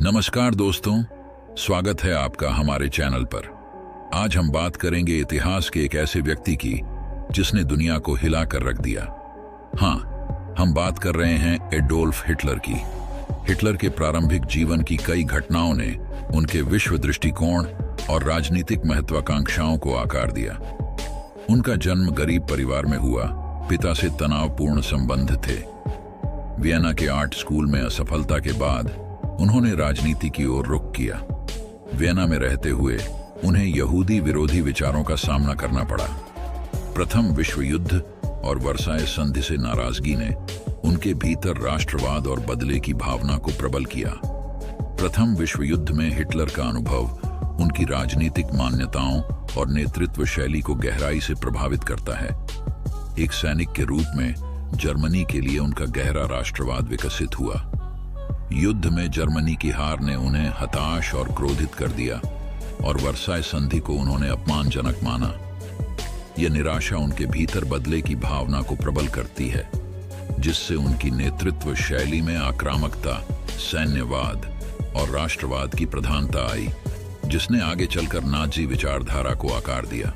नमस्कार दोस्तों, स्वागत है आपका हमारे चैनल पर। आज हम बात करेंगे इतिहास के एक ऐसे व्यक्ति की जिसने दुनिया को हिला कर रख दिया। हाँ, हम बात कर रहे हैं एडोल्फ हिटलर की। हिटलर के प्रारंभिक जीवन की कई घटनाओं ने उनके विश्व दृष्टिकोण और राजनीतिक महत्वाकांक्षाओं को आकार दिया। उनका जन्म गरीब परिवार में हुआ। पिता से तनावपूर्ण संबंध थे। वियना के आर्ट स्कूल में असफलता के बाद उन्होंने राजनीति की ओर रुख किया। वियना में रहते हुए उन्हें यहूदी विरोधी विचारों का सामना करना पड़ा। प्रथम विश्व युद्ध और वर्साय संधि से नाराजगी ने उनके भीतर राष्ट्रवाद और बदले की भावना को प्रबल किया। प्रथम विश्व युद्ध में हिटलर का अनुभव उनकी राजनीतिक मान्यताओं और नेतृत्व शैली को गहराई से प्रभावित करता है। एक सैनिक के रूप में जर्मनी के लिए उनका गहरा राष्ट्रवाद विकसित हुआ। युद्ध में जर्मनी की हार ने उन्हें हताश और क्रोधित कर दिया और वर्साय संधि को उन्होंने अपमानजनक माना। यह निराशा उनके भीतर बदले की भावना को प्रबल करती है, जिससे उनकी नेतृत्व शैली में आक्रामकता, सैन्यवाद और राष्ट्रवाद की प्रधानता आई, जिसने आगे चलकर नाजी विचारधारा को आकार दिया।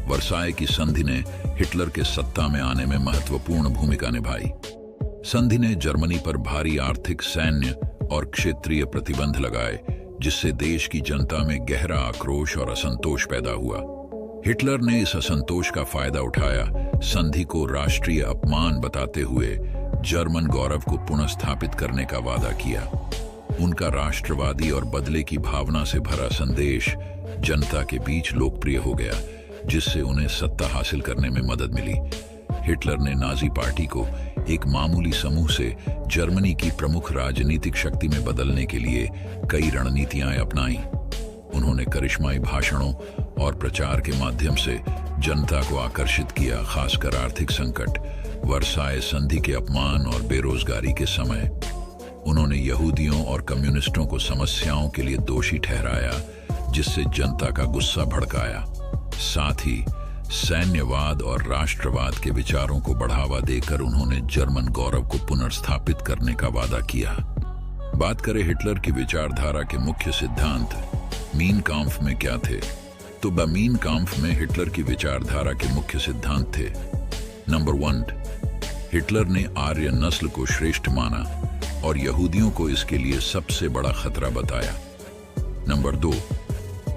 वर्साय की संधि ने हिटलर के सत्ता में आने में महत्वपूर्ण भूमिका निभाई। संधि ने जर्मनी पर भारी आर्थिक, सैन्य और क्षेत्रीय प्रतिबंध लगाए, जिससे देश की जनता में गहरा आक्रोश और असंतोष पैदा हुआ। हिटलर ने इस असंतोष का फायदा उठाया, संधि को राष्ट्रीय अपमान बताते हुए जर्मन गौरव को पुनर्स्थापित करने का वादा किया। उनका राष्ट्रवादी और बदले की भावना से भरा संदेश जनता के बीच लोकप्रिय हो गया, जिससे उन्हें सत्ता हासिल करने में मदद मिली। हिटलर ने नाजी पार्टी को एक मामूली समूह से जर्मनी की प्रमुख राजनीतिक शक्ति में बदलने के लिए कई रणनीतियां अपनाई। उन्होंने करिश्माई भाषणों और प्रचार के माध्यम से जनता को आकर्षित किया, खासकर आर्थिक संकट, वर्साय संधि के अपमान और बेरोजगारी के समय। उन्होंने यहूदियों और कम्युनिस्टों को समस्याओं के लिए दोषी ठहराया, जिससे जनता का गुस्सा भड़काया। साथ ही सैन्यवाद और राष्ट्रवाद के विचारों को बढ़ावा देकर उन्होंने जर्मन गौरव को पुनर्स्थापित करने का वादा किया। बात करें हिटलर की विचारधारा के मुख्य सिद्धांत मीन काम्फ में क्या थे, तो मीन काम्फ में हिटलर की विचारधारा के मुख्य सिद्धांत थे। नंबर 1, हिटलर ने आर्य नस्ल को श्रेष्ठ माना और यहूदियों को इसके लिए सबसे बड़ा खतरा बताया। नंबर 2,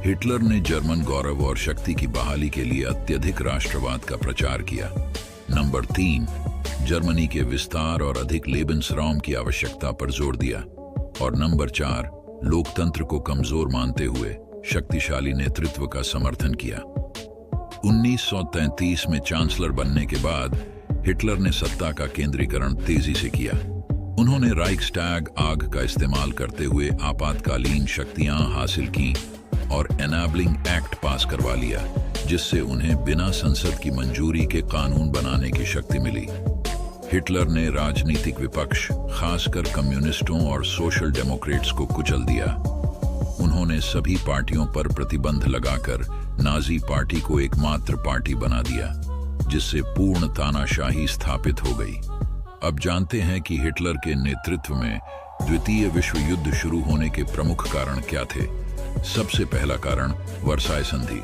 हिटलर ने जर्मन गौरव और शक्ति की बहाली के लिए अत्यधिक राष्ट्रवाद का प्रचार किया। नंबर 3, जर्मनी के विस्तार और अधिक लेबेन्सराउम की आवश्यकता पर जोर दिया। और नंबर 4, लोकतंत्र को कमजोर मानते हुए शक्तिशाली नेतृत्व का समर्थन किया। 1933 में चांसलर बनने के बाद हिटलर ने सत्ता का केंद्रीकरण तेजी से किया। उन्होंने राइक्सटैग आग का इस्तेमाल करते हुए आपातकालीन शक्तियां हासिल की और एनाबलिंग एक्ट पास करवा लिया, जिससे उन्हें बिना संसद की मंजूरी के कानून बनाने की शक्ति मिली। हिटलर ने राजनीतिक विपक्ष, खासकर कम्युनिस्टों और सोशल डेमोक्रेट्स को कुचल दिया। उन्होंने सभी पार्टियों पर प्रतिबंध लगाकर नाजी पार्टी को एकमात्र पार्टी बना दिया, जिससे पूर्ण तानाशाही स्थापित हो गई। अब जानते हैं कि हिटलर के नेतृत्व में द्वितीय विश्व युद्ध शुरू होने के प्रमुख कारण क्या थे। सबसे पहला कारण वर्साय संधि।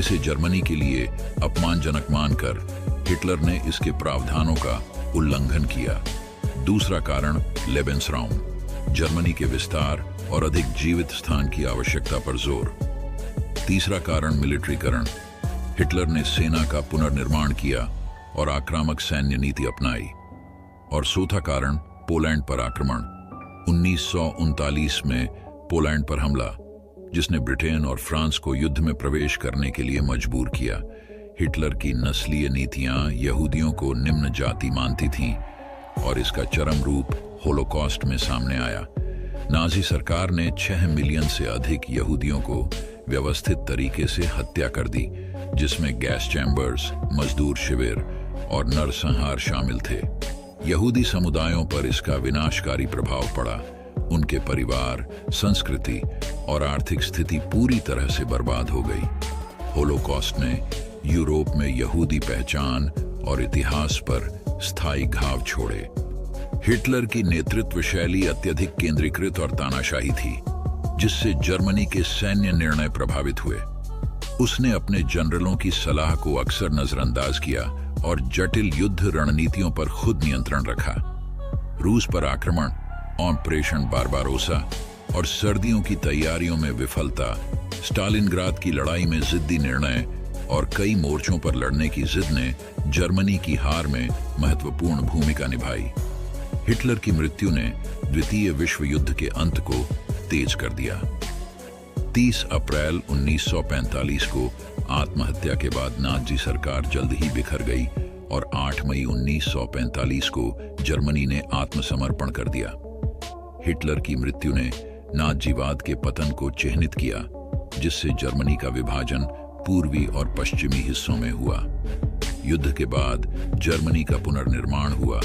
इसे जर्मनी के लिए अपमानजनक मानकर हिटलर ने इसके प्रावधानों का उल्लंघन किया। दूसरा कारण लेबेन्सराउम, जर्मनी के विस्तार और अधिक जीवित स्थान की आवश्यकता पर जोर। तीसरा कारण मिलिट्रीकरण, हिटलर ने सेना का पुनर्निर्माण किया और आक्रामक सैन्य नीति अपनाई। और चौथा कारण पोलैंड पर आक्रमण, 1939 में पोलैंड पर हमला, जिसने ब्रिटेन और फ्रांस को युद्ध में प्रवेश करने के लिए मजबूर किया। हिटलर की नस्लीय नीतियां यहूदियों को निम्न जाति मानती थीं और इसका चरम रूप होलोकॉस्ट में सामने आया। नाजी सरकार ने 6 मिलियन से अधिक यहूदियों को व्यवस्थित तरीके से हत्या कर दी, जिसमें गैस चैम्बर्स, मजदूर शिविर और नरसंहार शामिल थे। यहूदी समुदायों पर इसका विनाशकारी प्रभाव पड़ा। उनके परिवार, संस्कृति और आर्थिक स्थिति पूरी तरह से बर्बाद हो गई। होलोकॉस्ट ने यूरोप में यहूदी पहचान और इतिहास पर स्थायी घाव छोड़े। हिटलर की नेतृत्व शैली अत्यधिक केंद्रीकृत और तानाशाही थी, जिससे जर्मनी के सैन्य निर्णय प्रभावित हुए। उसने अपने जनरलों की सलाह को अक्सर नजरअंदाज किया और जटिल युद्ध रणनीतियों पर खुद नियंत्रण रखा। रूस पर आक्रमण, ऑपरेशन बारबारोसा और सर्दियों की तैयारियों में विफलता, स्टालिनग्राद की लड़ाई में जिद्दी निर्णय और कई मोर्चों पर लड़ने की जिद ने जर्मनी की हार में महत्वपूर्ण भूमिका निभाई। हिटलर की मृत्यु ने द्वितीय विश्व युद्ध के अंत को तेज कर दिया। 30 अप्रैल 1945 को आत्महत्या के बाद नाजी सरकार जल्द ही बिखर गई और 8 मई 1945 को जर्मनी ने आत्मसमर्पण कर दिया। हिटलर की मृत्यु ने नाजीवाद के पतन को चिह्नित किया, जिससे जर्मनी का विभाजन पूर्वी और पश्चिमी हिस्सों में हुआ। युद्ध के बाद जर्मनी का पुनर्निर्माण हुआ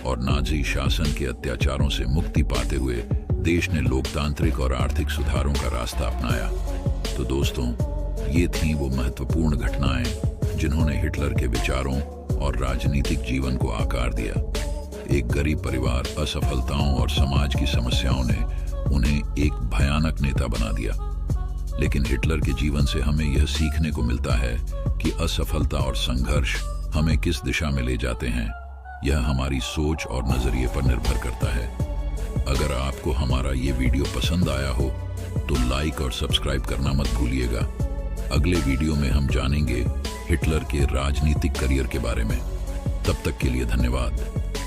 और नाजी शासन के अत्याचारों से मुक्ति पाते हुए देश ने लोकतांत्रिक और आर्थिक सुधारों का रास्ता अपनाया। तो दोस्तों, ये थीं वो महत्वपूर्ण घटनाएं जिन्होंने हिटलर के विचारों और राजनीतिक जीवन को आकार दिया। एक गरीब परिवार, असफलताओं और समाज की समस्याओं ने उन्हें एक भयानक नेता बना दिया। लेकिन हिटलर के जीवन से हमें यह सीखने को मिलता है कि असफलता और संघर्ष हमें किस दिशा में ले जाते हैं, यह हमारी सोच और नजरिए पर निर्भर करता है। अगर आपको हमारा ये वीडियो पसंद आया हो तो लाइक और सब्सक्राइब करना मत भूलिएगा। अगले वीडियो में हम जानेंगे हिटलर के राजनीतिक करियर के बारे में। तब तक के लिए धन्यवाद।